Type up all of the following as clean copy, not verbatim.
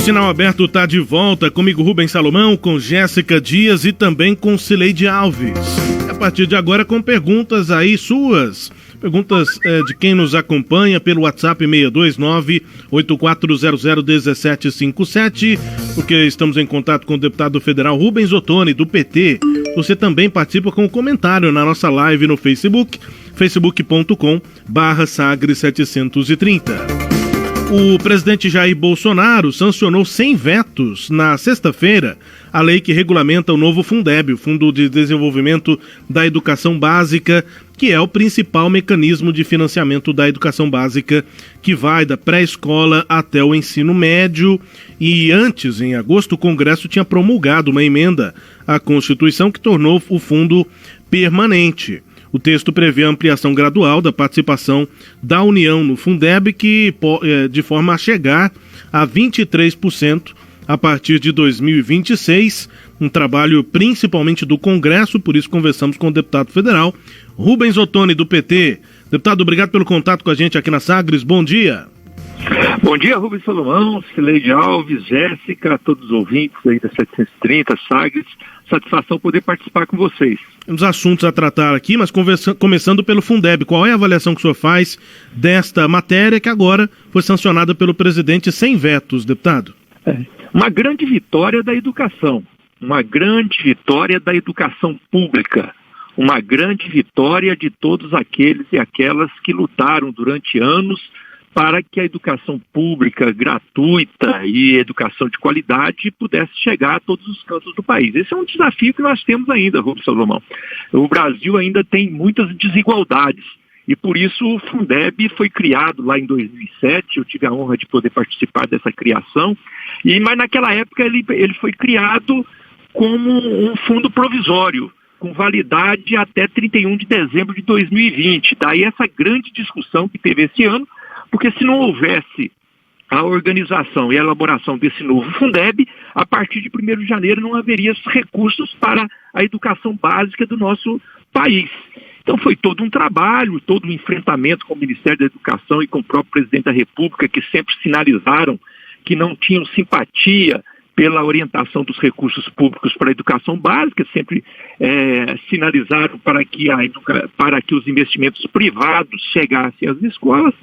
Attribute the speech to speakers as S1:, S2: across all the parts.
S1: Sinal Aberto está de volta, comigo Rubens Salomão, com Jéssica Dias e também com Cileide Alves. A partir de agora com perguntas aí suas, perguntas de quem nos acompanha pelo WhatsApp 629-8400-1757, porque estamos em contato com o deputado federal Rubens Ottoni, do PT. Você também participa com um comentário na nossa live no Facebook, facebook.com/sagres730. O presidente Jair Bolsonaro sancionou sem vetos na sexta-feira a lei que regulamenta o novo Fundeb, o Fundo de Desenvolvimento da Educação Básica, que é o principal mecanismo de financiamento da educação básica, que vai da pré-escola até o ensino médio. E antes, em agosto, o Congresso tinha promulgado uma emenda à Constituição que tornou o fundo permanente. O texto prevê a ampliação gradual da participação da União no Fundeb, de forma a chegar a 23% a partir de 2026, um trabalho principalmente do Congresso, por isso conversamos com o deputado federal Rubens Ottoni, do PT. Deputado, obrigado pelo contato com a gente aqui na Sagres, bom dia.
S2: Bom dia, Rubens Salomão, Cileide Alves, Jéssica, todos os ouvintes aí da 730, Sagres. Satisfação poder participar com vocês.
S1: Temos assuntos a tratar aqui, mas começando pelo Fundeb, qual é a avaliação que o senhor faz desta matéria que agora foi sancionada pelo presidente sem vetos, deputado?
S2: Uma grande vitória da educação, uma grande vitória da educação pública, uma grande vitória de todos aqueles e aquelas que lutaram durante anos para que a educação pública gratuita e educação de qualidade pudesse chegar a todos os cantos do país. Esse é um desafio que nós temos ainda, Rubens Salomão. O Brasil ainda tem muitas desigualdades e por isso o Fundeb foi criado lá em 2007, eu tive a honra de poder participar dessa criação, mas naquela época ele foi criado como um fundo provisório, com validade até 31 de dezembro de 2020. Daí essa grande discussão que teve esse ano, porque se não houvesse a organização e a elaboração desse novo Fundeb, a partir de 1º de janeiro não haveria recursos para a educação básica do nosso país. Então foi todo um trabalho, todo um enfrentamento com o Ministério da Educação e com o próprio presidente da República, que sempre sinalizaram que não tinham simpatia pela orientação dos recursos públicos para a educação básica, sempre sinalizaram para que os investimentos privados chegassem às escolas.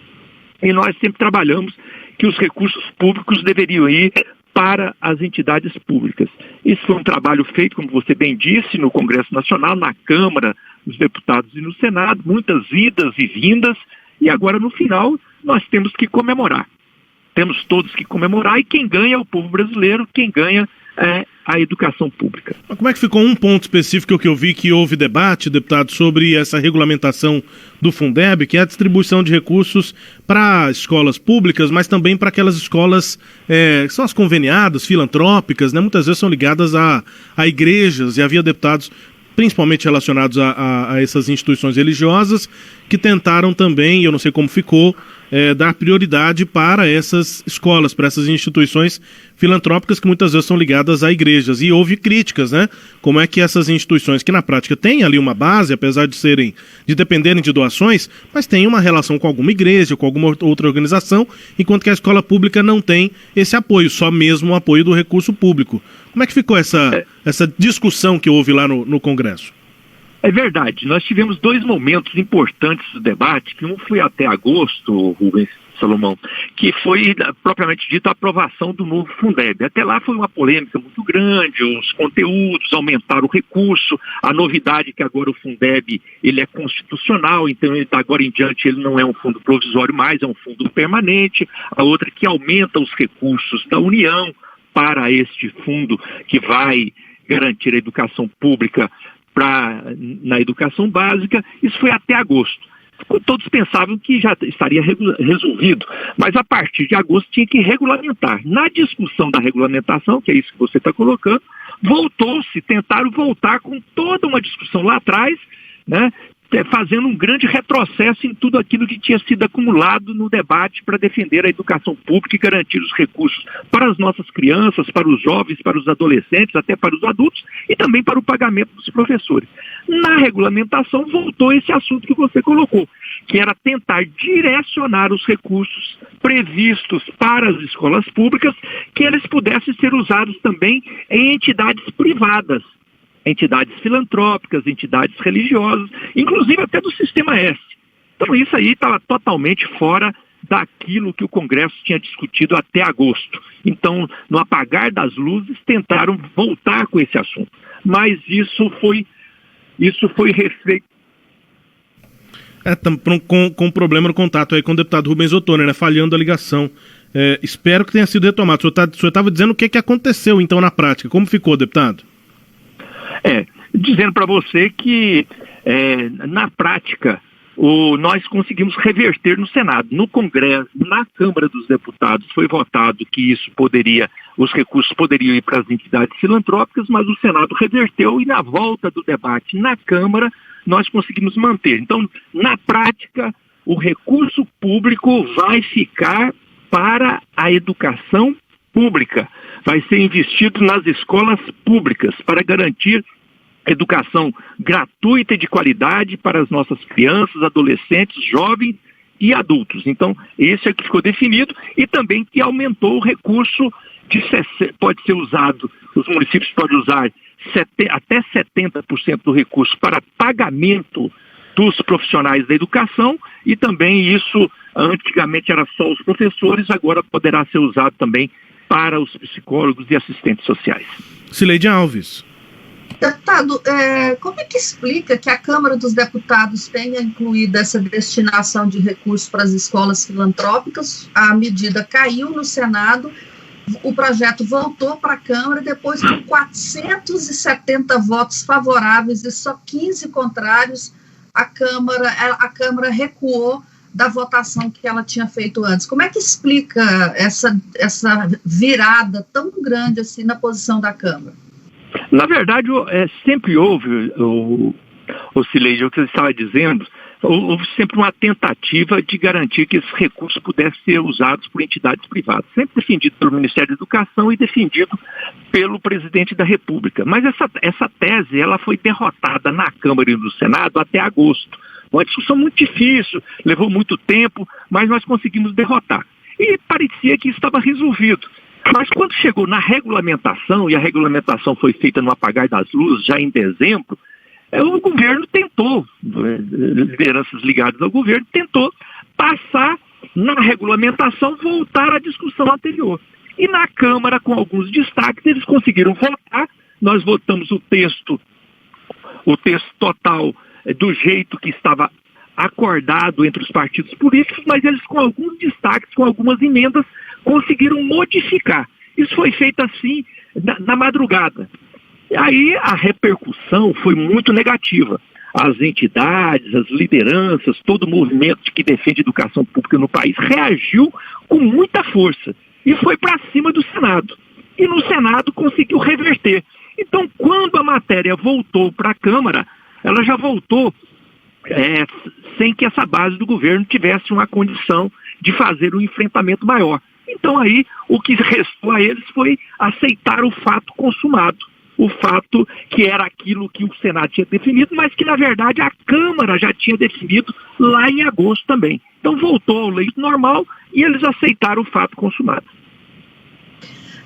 S2: E nós sempre trabalhamos que os recursos públicos deveriam ir para as entidades públicas. Isso foi um trabalho feito, como você bem disse, no Congresso Nacional, na Câmara dos Deputados e no Senado, muitas idas e vindas, e agora no final nós temos que comemorar. Temos todos que comemorar e quem ganha é o povo brasileiro, quem ganha é a educação pública.
S1: Mas como é que ficou um ponto específico que eu vi que houve debate, deputado, sobre essa regulamentação do Fundeb, que é a distribuição de recursos para escolas públicas, mas também para aquelas escolas que são as conveniadas, filantrópicas, né? Muitas vezes são ligadas a igrejas, e havia deputados principalmente relacionados a essas instituições religiosas, que tentaram também, eu não sei como ficou, dar prioridade para essas escolas, para essas instituições filantrópicas que muitas vezes são ligadas a igrejas. E houve críticas, né? Como é que essas instituições, que na prática têm ali uma base, apesar de dependerem de doações, mas têm uma relação com alguma igreja, com alguma outra organização, enquanto que a escola pública não tem esse apoio, só mesmo o apoio do recurso público. Como é que ficou essa discussão que houve lá no Congresso?
S2: É verdade, nós tivemos 2 momentos importantes do debate, que um foi até agosto, Rubens Salomão, que foi, propriamente dito, a aprovação do novo Fundeb. Até lá foi uma polêmica muito grande, os conteúdos, aumentaram o recurso, a novidade é que agora o Fundeb ele é constitucional, então agora em diante ele não é um fundo provisório mais, é um fundo permanente, a outra que aumenta os recursos da União para este fundo que vai garantir a educação pública na educação básica. Isso foi até agosto. Todos pensavam que já estaria resolvido, mas a partir de agosto tinha que regulamentar. Na discussão da regulamentação, que é isso que você está colocando, tentaram voltar com toda uma discussão lá atrás, né, fazendo um grande retrocesso em tudo aquilo que tinha sido acumulado no debate para defender a educação pública e garantir os recursos para as nossas crianças, para os jovens, para os adolescentes, até para os adultos e também para o pagamento dos professores. Na regulamentação voltou esse assunto que você colocou, que era tentar direcionar os recursos previstos para as escolas públicas, que eles pudessem ser usados também em entidades privadas, entidades filantrópicas, entidades religiosas, inclusive até do Sistema S. Então isso aí estava totalmente fora daquilo que o Congresso tinha discutido até agosto. Então, no apagar das luzes, tentaram voltar com esse assunto. Mas isso foi refeito.
S1: Com problema no contato aí com o deputado Rubens Ottoni, né? Falhando a ligação. Espero que tenha sido retomado. O senhor estava dizendo o que aconteceu então na prática. Como ficou, deputado?
S2: Dizendo para você que na prática nós conseguimos reverter no Senado. No Congresso, na Câmara dos Deputados, foi votado que os recursos poderiam ir para as entidades filantrópicas, mas o Senado reverteu e na volta do debate na Câmara nós conseguimos manter. Então, na prática, o recurso público vai ficar para a educação pública, vai ser investido nas escolas públicas para garantir educação gratuita e de qualidade para as nossas crianças, adolescentes, jovens e adultos. Então, esse é que ficou definido e também que aumentou o recurso, pode ser usado, os municípios podem usar até 70% do recurso para pagamento dos profissionais da educação e também isso, antigamente era só os professores, agora poderá ser usado também para os psicólogos e assistentes sociais.
S1: Cileide Alves.
S3: Deputado, como é que explica que a Câmara dos Deputados tenha incluído essa destinação de recursos para as escolas filantrópicas? A medida caiu no Senado, o projeto voltou para a Câmara, depois com 470 votos favoráveis e só 15 contrários, a Câmara recuou da votação que ela tinha feito antes. Como é que explica essa virada tão grande assim na posição da Câmara?
S2: Na verdade, sempre houve, o Cileide, o que você estava dizendo, houve sempre uma tentativa de garantir que esses recursos pudessem ser usados por entidades privadas, sempre defendido pelo Ministério da Educação e defendido pelo presidente da República. Mas essa tese ela foi derrotada na Câmara e no Senado até agosto. Uma discussão muito difícil, levou muito tempo, mas nós conseguimos derrotar. E parecia que isso estava resolvido. Mas quando chegou na regulamentação, e a regulamentação foi feita no apagar das luzes, já em dezembro, o governo tentou, lideranças ligadas ao governo, tentou passar na regulamentação, voltar à discussão anterior. E na Câmara, com alguns destaques, eles conseguiram votar, nós votamos o texto total do jeito que estava acordado entre os partidos políticos, mas eles com alguns destaques, com algumas emendas, conseguiram modificar. Isso foi feito assim na madrugada. E aí a repercussão foi muito negativa. As entidades, as lideranças, todo o movimento que defende educação pública no país reagiu com muita força e foi para cima do Senado. E no Senado conseguiu reverter. Então, quando a matéria voltou para a Câmara, ela já voltou sem que essa base do governo tivesse uma condição de fazer um enfrentamento maior. Então aí o que restou a eles foi aceitar o fato consumado, o fato que era aquilo que o Senado tinha definido, mas que na verdade a Câmara já tinha definido lá em agosto também. Então voltou ao leito normal e eles aceitaram o fato consumado.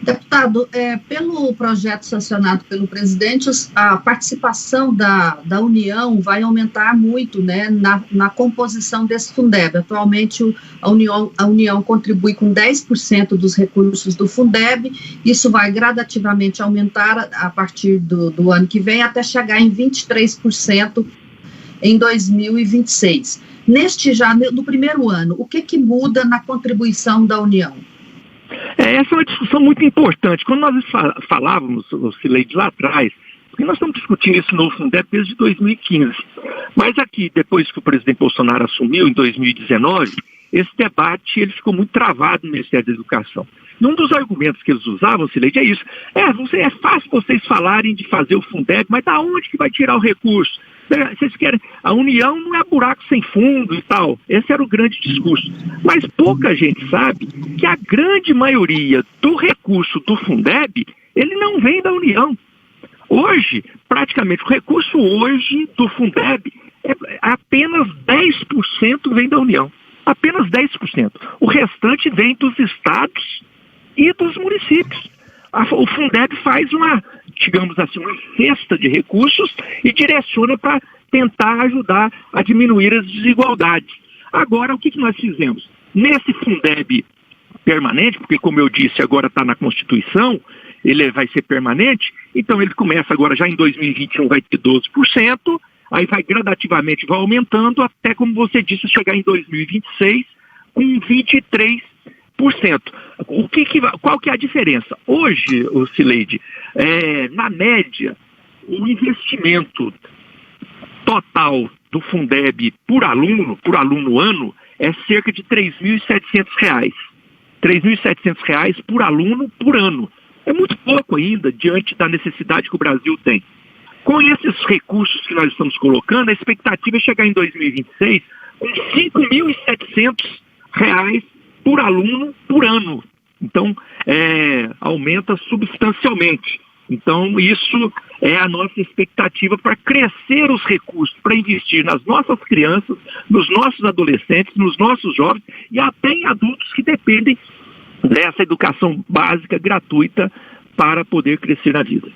S3: Deputado, pelo projeto sancionado pelo presidente, a participação da União vai aumentar muito, né, na composição desse Fundeb. Atualmente, a União contribui com 10% dos recursos do Fundeb, isso vai gradativamente aumentar a partir do ano que vem, até chegar em 23% em 2026. No primeiro ano, o que muda na contribuição da União?
S2: Essa é uma discussão muito importante. Quando nós falávamos, Cileide, lá atrás, porque nós estamos discutindo esse novo Fundeb desde 2015, mas aqui, depois que o presidente Bolsonaro assumiu, em 2019, esse debate ele ficou muito travado no Ministério da Educação. E um dos argumentos que eles usavam, Sileide, é isso. É fácil vocês falarem de fazer o Fundeb, mas da onde que vai tirar o recurso? Vocês querem... A União não é buraco sem fundo e tal. Esse era o grande discurso. Mas pouca gente sabe que a grande maioria do recurso do Fundeb, ele não vem da União. Hoje, praticamente, o recurso hoje do Fundeb apenas 10% vem da União. Apenas 10%. O restante vem dos estados e dos municípios. O Fundeb faz uma cesta de recursos e direciona para tentar ajudar a diminuir as desigualdades. Agora, o que nós fizemos? Nesse Fundeb permanente, porque como eu disse, agora está na Constituição, ele vai ser permanente, então ele começa agora já em 2021, vai ter 12%, aí vai gradativamente, vai aumentando, até como você disse, chegar em 2026 com 23%. Qual que é a diferença? Hoje, Sileide, na média, o investimento total do Fundeb por aluno ano, é cerca de R$ 3.700. R$ 3.700 por aluno por ano. É muito pouco ainda, diante da necessidade que o Brasil tem. Com esses recursos que nós estamos colocando, a expectativa é chegar em 2026 com R$ 5.700 por aluno por ano. Então, aumenta substancialmente. Então, isso é a nossa expectativa para crescer os recursos, para investir nas nossas crianças, nos nossos adolescentes, nos nossos jovens e até em adultos que dependem dessa educação básica gratuita para poder crescer na vida.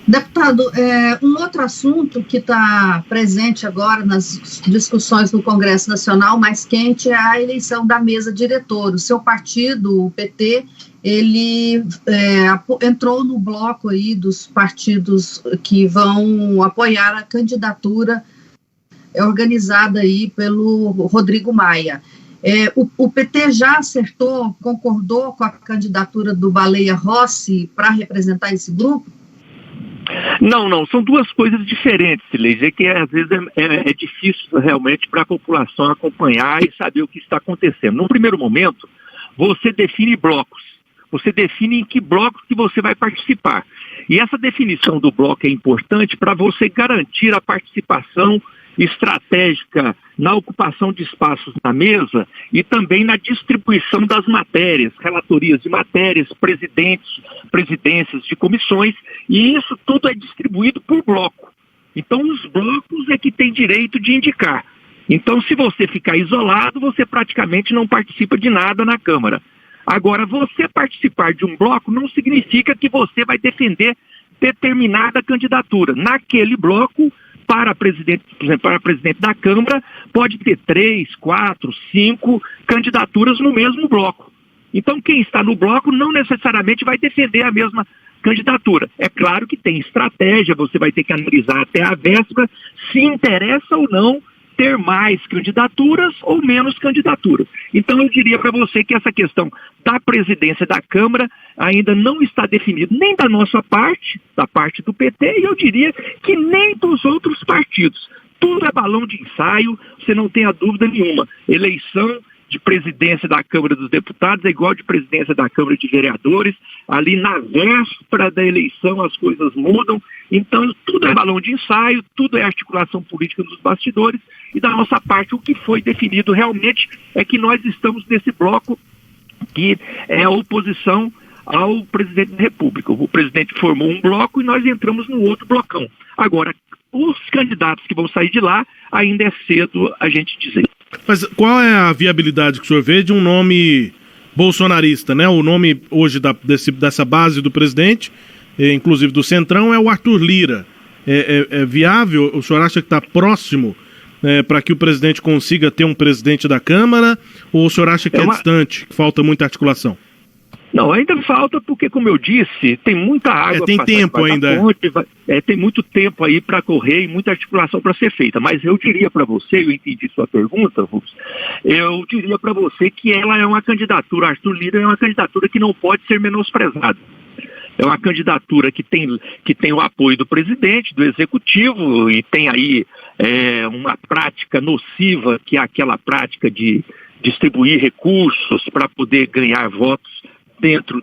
S3: Deputado, um outro assunto que está presente agora nas discussões no Congresso Nacional mais quente é a eleição da mesa diretora. O seu partido, o PT, ele entrou no bloco aí dos partidos que vão apoiar a candidatura organizada aí pelo Rodrigo Maia. O PT já concordou com a candidatura do Baleia Rossi para representar esse grupo?
S2: Não, são duas coisas diferentes, Sileide, que às vezes é difícil realmente para a população acompanhar e saber o que está acontecendo. No primeiro momento, você define blocos, você define em que blocos que você vai participar. E essa definição do bloco é importante para você garantir a participação estratégica na ocupação de espaços na mesa e também na distribuição das matérias, relatorias de matérias, presidências de comissões, e isso tudo é distribuído por bloco. Então os blocos é que têm direito de indicar. Então se você ficar isolado, você praticamente não participa de nada na Câmara. Agora, você participar de um bloco não significa que você vai defender determinada candidatura. Naquele bloco, para presidente, por exemplo, para presidente da Câmara, pode ter 3, 4, 5 candidaturas no mesmo bloco. Então, quem está no bloco não necessariamente vai defender a mesma candidatura. É claro que tem estratégia, você vai ter que analisar até a véspera se interessa ou não ter mais candidaturas ou menos candidaturas. Então, eu diria para você que essa questão da presidência da Câmara ainda não está definida nem da nossa parte, da parte do PT, e eu diria que nem dos outros partidos. Tudo é balão de ensaio, você não tenha dúvida nenhuma. Eleição de presidência da Câmara dos Deputados é igual de presidência da Câmara de Vereadores. Ali na véspera da eleição as coisas mudam. Então tudo é balão de ensaio, tudo é articulação política dos bastidores. E da nossa parte o que foi definido realmente é que nós estamos nesse bloco que é a oposição ao presidente da República. O presidente formou um bloco e nós entramos no outro blocão. Agora, os candidatos que vão sair de lá, ainda é cedo a gente dizer.
S1: Mas qual é a viabilidade que o senhor vê de um nome bolsonarista, né? O nome hoje dessa base do presidente, inclusive do Centrão, é o Arthur Lira. É viável? O senhor acha que está próximo para que o presidente consiga ter um presidente da Câmara? Ou o senhor acha que é distante, que falta muita articulação?
S2: Não, ainda falta porque, como eu disse, tem muita água
S1: tem tempo ainda.
S2: Tem muito tempo aí para correr e muita articulação para ser feita. Mas eu diria para você, eu entendi sua pergunta, Rubens, eu diria para você que ela é uma candidatura, Arthur Lira é uma candidatura que não pode ser menosprezada. É uma candidatura que tem o apoio do presidente, do executivo, e tem aí uma prática nociva, que é aquela prática de distribuir recursos para poder ganhar votos dentro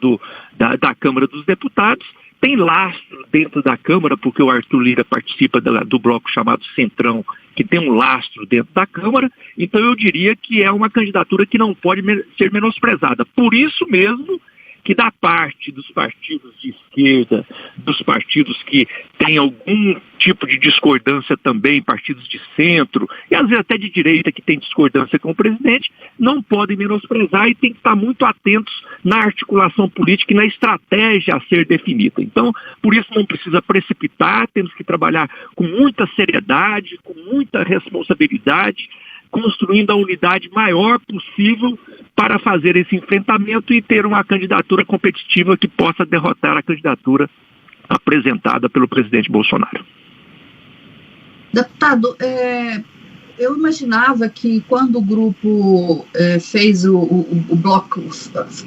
S2: da Câmara dos Deputados. Tem lastro dentro da Câmara, porque o Arthur Lira participa do bloco chamado Centrão, que tem um lastro dentro da Câmara. Então eu diria que é uma candidatura que não pode ser menosprezada. Por isso mesmo que da parte dos partidos de esquerda, dos partidos que têm algum tipo de discordância também, partidos de centro, e às vezes até de direita que tem discordância com o presidente, não podem menosprezar e tem que estar muito atentos na articulação política e na estratégia a ser definida. Então, por isso não precisa precipitar, temos que trabalhar com muita seriedade, com muita responsabilidade, construindo a unidade maior possível para fazer esse enfrentamento e ter uma candidatura competitiva que possa derrotar a candidatura apresentada pelo presidente Bolsonaro.
S3: Deputado, eu imaginava que quando o grupo fez o bloco,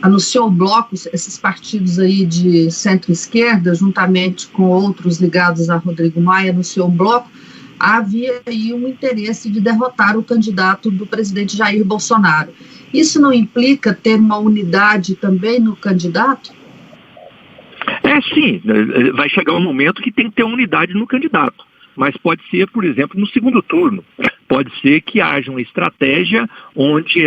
S3: anunciou o bloco, esses partidos aí de centro-esquerda, juntamente com outros ligados a Rodrigo Maia, anunciou o bloco, havia aí um interesse de derrotar o candidato do presidente Jair Bolsonaro. Isso não implica ter uma unidade também no candidato?
S2: Sim, vai chegar um momento que tem que ter unidade no candidato, mas pode ser, por exemplo, no segundo turno. Pode ser que haja uma estratégia onde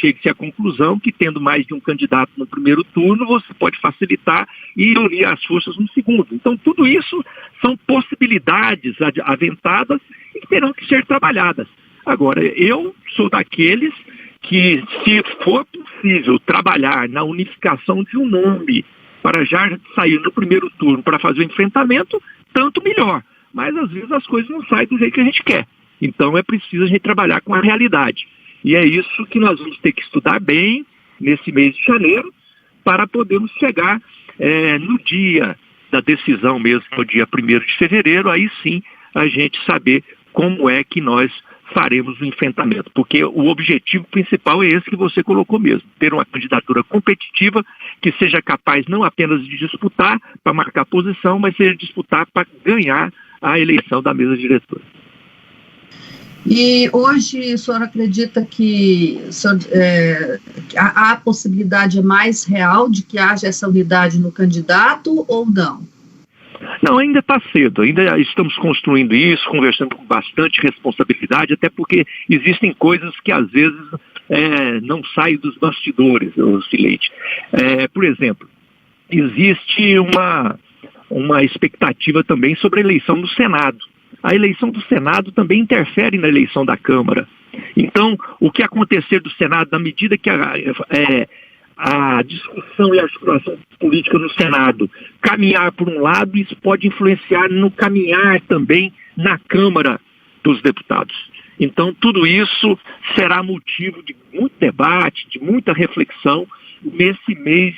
S2: chegue-se à conclusão que, tendo mais de um candidato no primeiro turno, você pode facilitar e unir as forças no segundo. Então, tudo isso são possibilidades aventadas e terão que ser trabalhadas. Agora, eu sou daqueles que, se for possível trabalhar na unificação de um nome para já sair no primeiro turno para fazer o enfrentamento, tanto melhor. Mas, às vezes, as coisas não saem do jeito que a gente quer. Então é preciso a gente trabalhar com a realidade. E é isso que nós vamos ter que estudar bem nesse mês de janeiro para podermos chegar no dia da decisão mesmo, no dia 1º de fevereiro, aí sim a gente saber como é que nós faremos o enfrentamento. Porque o objetivo principal é esse que você colocou mesmo, ter uma candidatura competitiva que seja capaz não apenas de disputar para marcar posição, mas seja disputar para ganhar a eleição da mesa diretora.
S3: E hoje o senhor acredita que a possibilidade é mais real de que haja essa unidade no candidato ou não?
S2: Não, ainda está cedo, ainda estamos construindo isso, conversando com bastante responsabilidade, até porque existem coisas que às vezes não saem dos bastidores, Sileide. Por exemplo, existe uma expectativa também sobre a eleição do Senado. A eleição do Senado também interfere na eleição da Câmara. Então, o que acontecer do Senado, na medida que a discussão e a articulação política no Senado caminhar por um lado, isso pode influenciar no caminhar também na Câmara dos Deputados. Então, tudo isso será motivo de muito debate, de muita reflexão nesse mês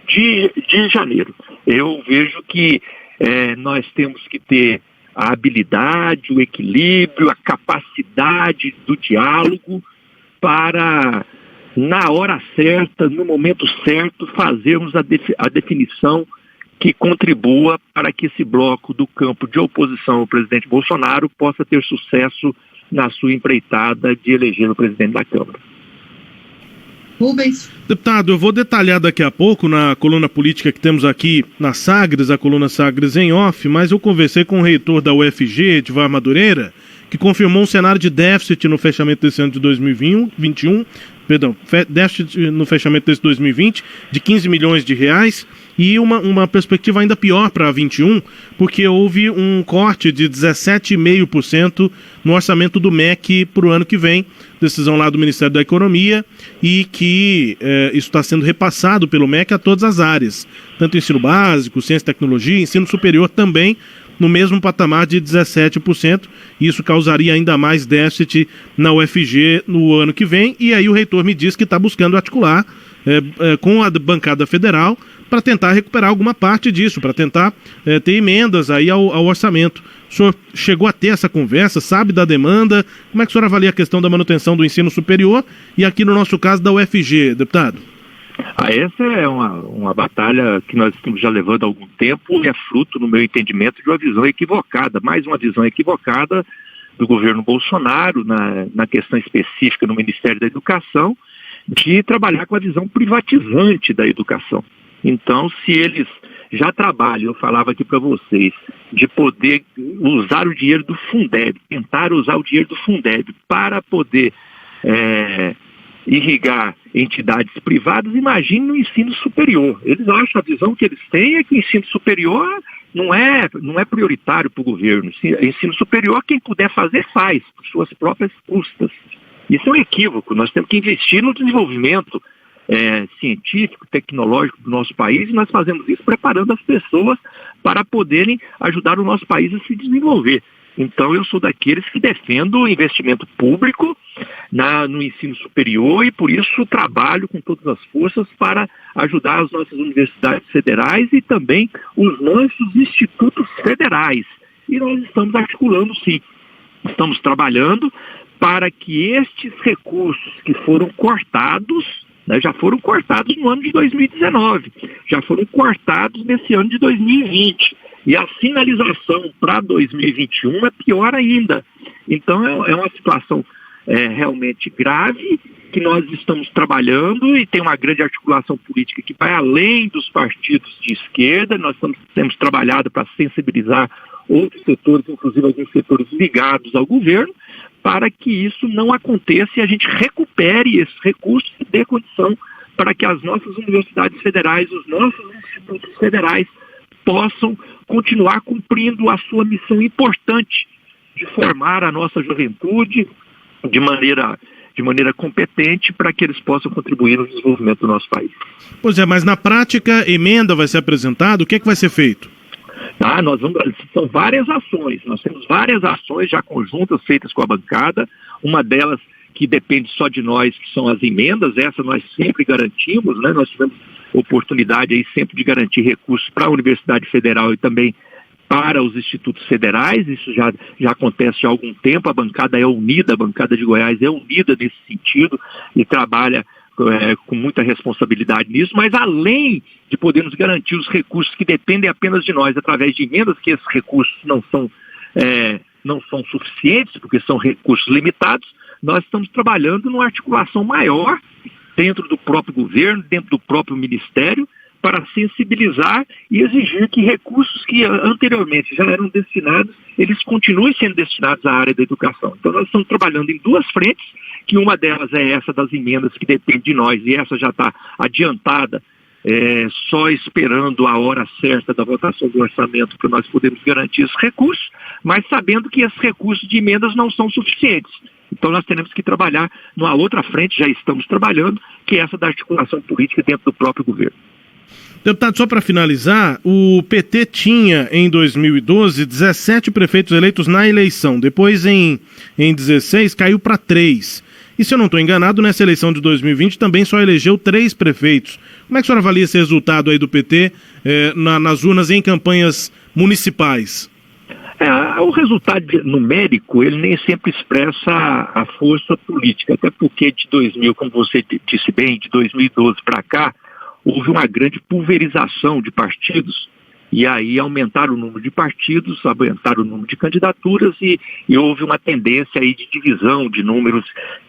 S2: de janeiro. Eu vejo que nós temos que ter a habilidade, o equilíbrio, a capacidade do diálogo para, na hora certa, no momento certo, fazermos a definição que contribua para que esse bloco do campo de oposição ao presidente Bolsonaro possa ter sucesso na sua empreitada de eleger o presidente da Câmara.
S3: Rubens.
S1: Deputado, eu vou detalhar daqui a pouco na coluna política que temos aqui na Sagres, a coluna Sagres em off, mas eu conversei com o reitor da UFG, Edivar Madureira, que confirmou um cenário de déficit no fechamento desse ano de 2021, déficit no fechamento desse 2020 de 15 milhões de reais e uma perspectiva ainda pior para 2021, porque houve um corte de 17,5% no orçamento do MEC para o ano que vem, decisão lá do Ministério da Economia, e que isso está sendo repassado pelo MEC a todas as áreas, tanto ensino básico, ciência e tecnologia, ensino superior também, no mesmo patamar de 17%, e isso causaria ainda mais déficit na UFG no ano que vem, e aí o reitor me diz que está buscando articular com a bancada federal para tentar recuperar alguma parte disso, para tentar ter emendas aí ao orçamento. O senhor chegou a ter essa conversa, sabe da demanda? Como é que o senhor avalia a questão da manutenção do ensino superior e aqui no nosso caso da UFG, deputado?
S2: Essa é uma batalha que nós estamos já levando há algum tempo e é fruto, no meu entendimento, de uma visão equivocada, mais uma visão equivocada do governo Bolsonaro, na questão específica no Ministério da Educação, de trabalhar com a visão privatizante da educação. Então, se eles já trabalham, eu falava aqui para vocês, de poder usar o dinheiro do Fundeb, tentar usar o dinheiro do Fundeb para poder irrigar entidades privadas, imagine no ensino superior. Eles acham, a visão que eles têm é que o ensino superior não é prioritário para o governo. Ensino superior, quem puder fazer, faz, por suas próprias custas. Isso é um equívoco. Nós temos que investir no desenvolvimento científico, tecnológico do nosso país, e nós fazemos isso preparando as pessoas para poderem ajudar o nosso país a se desenvolver. Então, eu sou daqueles que defendo o investimento público no ensino superior e, por isso, trabalho com todas as forças para ajudar as nossas universidades federais e também os nossos institutos federais. E nós estamos articulando, sim. Estamos trabalhando para que estes recursos que foram cortados, já foram cortados no ano de 2019, já foram cortados nesse ano de 2020. E a sinalização para 2021 é pior ainda. Então é uma situação realmente grave que nós estamos trabalhando e tem uma grande articulação política que vai além dos partidos de esquerda. Nós temos trabalhado para sensibilizar outros setores, inclusive alguns setores ligados ao governo, para que isso não aconteça e a gente recupere esses recursos e dê condição para que as nossas universidades federais, os nossos institutos federais possam continuar cumprindo a sua missão importante de formar a nossa juventude de maneira competente para que eles possam contribuir no desenvolvimento do nosso país.
S1: Pois é, mas na prática, emenda vai ser apresentada, o que é que vai ser feito?
S2: São várias ações, nós temos várias ações já conjuntas feitas com a bancada, uma delas que depende só de nós, que são as emendas, essa nós sempre garantimos, né? Nós tivemos oportunidade aí sempre de garantir recursos para a Universidade Federal e também para os institutos federais, isso já acontece há algum tempo, a bancada é unida, a bancada de Goiás é unida nesse sentido e trabalha com muita responsabilidade nisso, mas além de podermos garantir os recursos que dependem apenas de nós, através de emendas, que esses recursos não são suficientes, porque são recursos limitados, nós estamos trabalhando numa articulação maior dentro do próprio governo, dentro do próprio ministério, para sensibilizar e exigir que recursos que anteriormente já eram destinados, eles continuem sendo destinados à área da educação. Então nós estamos trabalhando em duas frentes, que uma delas é essa das emendas que depende de nós, e essa já está adiantada, só esperando a hora certa da votação do orçamento para nós podermos garantir esses recursos, mas sabendo que esses recursos de emendas não são suficientes. Então nós teremos que trabalhar numa outra frente, já estamos trabalhando, que é essa da articulação política dentro do próprio governo.
S1: Deputado, só para finalizar, o PT tinha em 2012 17 prefeitos eleitos na eleição, depois em 16 caiu para 3. E se eu não estou enganado, nessa eleição de 2020 também só elegeu 3 prefeitos. Como é que a senhora avalia esse resultado aí do PT nas urnas em campanhas municipais?
S2: O resultado numérico, ele nem sempre expressa a força política, até porque de 2000, como você disse bem, de 2012 para cá, houve uma grande pulverização de partidos, e aí aumentaram o número de partidos, aumentaram o número de candidaturas e houve uma tendência aí de divisão de números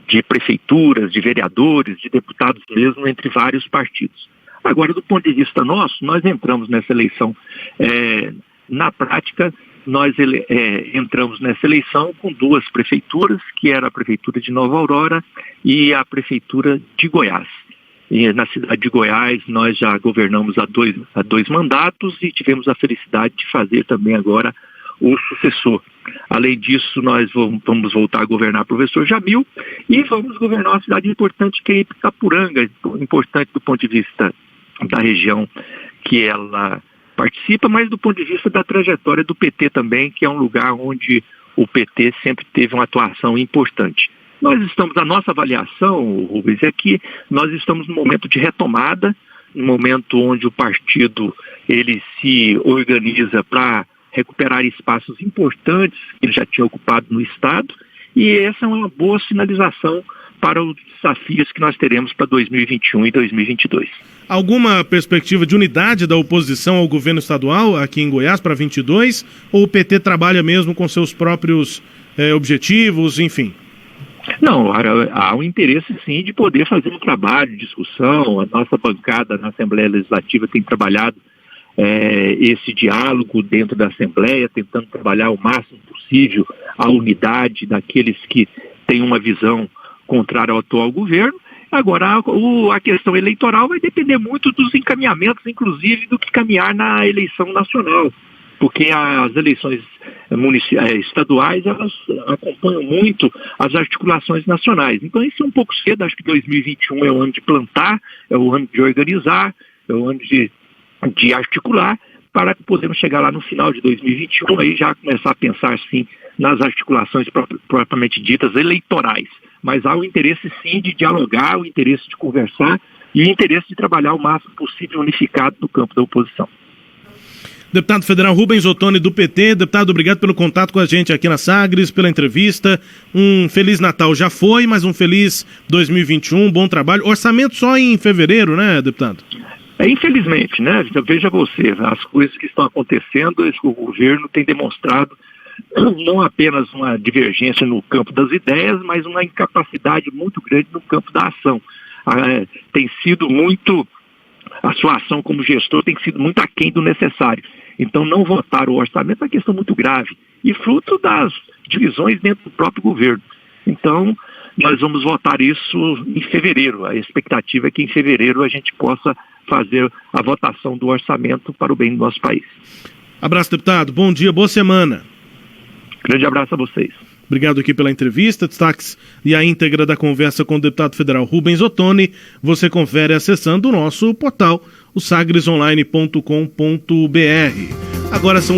S2: de prefeituras, de vereadores, de deputados mesmo, entre vários partidos. Agora, do ponto de vista nosso, nós entramos nessa eleição, na prática, nós entramos nessa eleição com 2 prefeituras, que era a Prefeitura de Nova Aurora e a Prefeitura de Goiás. E na cidade de Goiás nós já governamos há dois mandatos e tivemos a felicidade de fazer também agora o sucessor. Além disso, nós vamos voltar a governar o professor Jamil e vamos governar uma cidade importante que é Itapuranga, importante do ponto de vista da região que ela participa, mas do ponto de vista da trajetória do PT também, que é um lugar onde o PT sempre teve uma atuação importante. A nossa avaliação, Rubens, é que nós estamos num momento de retomada, num momento onde o partido ele se organiza para recuperar espaços importantes que ele já tinha ocupado no Estado, e essa é uma boa sinalização para os desafios que nós teremos para 2021 e 2022.
S1: Alguma perspectiva de unidade da oposição ao governo estadual aqui em Goiás para 22, ou o PT trabalha mesmo com seus próprios objetivos, enfim?
S2: Não, há um interesse sim de poder fazer um trabalho de discussão. A nossa bancada na Assembleia Legislativa tem trabalhado esse diálogo dentro da Assembleia, tentando trabalhar o máximo possível a unidade daqueles que têm uma visão contrária ao atual governo. Agora, a questão eleitoral vai depender muito dos encaminhamentos, inclusive do que caminhar na eleição nacional, porque as eleições estaduais, elas acompanham muito as articulações nacionais. Então isso é um pouco cedo, acho que 2021 é o ano de plantar, é o ano de organizar, é o ano de articular, para que podermos chegar lá no final de 2021, aí já começar a pensar sim nas articulações propriamente ditas eleitorais. Mas há o interesse sim de dialogar, o interesse de conversar e o interesse de trabalhar o máximo possível unificado no campo da oposição.
S1: Deputado federal Rubens Ottoni, do PT. Deputado, obrigado pelo contato com a gente aqui na Sagres, pela entrevista. Um Feliz Natal já foi, mas um feliz 2021, bom trabalho. Orçamento só em fevereiro, né, deputado?
S2: Infelizmente, né? Veja você, as coisas que estão acontecendo, o governo tem demonstrado não apenas uma divergência no campo das ideias, mas uma incapacidade muito grande no campo da ação. Tem sido muito... A sua ação como gestor tem sido muito aquém do necessário. Então, não votar o orçamento é uma questão muito grave e fruto das divisões dentro do próprio governo. Então, nós vamos votar isso em fevereiro. A expectativa é que em fevereiro a gente possa fazer a votação do orçamento para o bem do nosso país.
S1: Abraço, deputado. Bom dia, boa semana.
S2: Grande abraço a vocês.
S1: Obrigado aqui pela entrevista, destaques e a íntegra da conversa com o deputado federal Rubens Ottoni, você confere acessando o nosso portal, o sagresonline.com.br. Agora são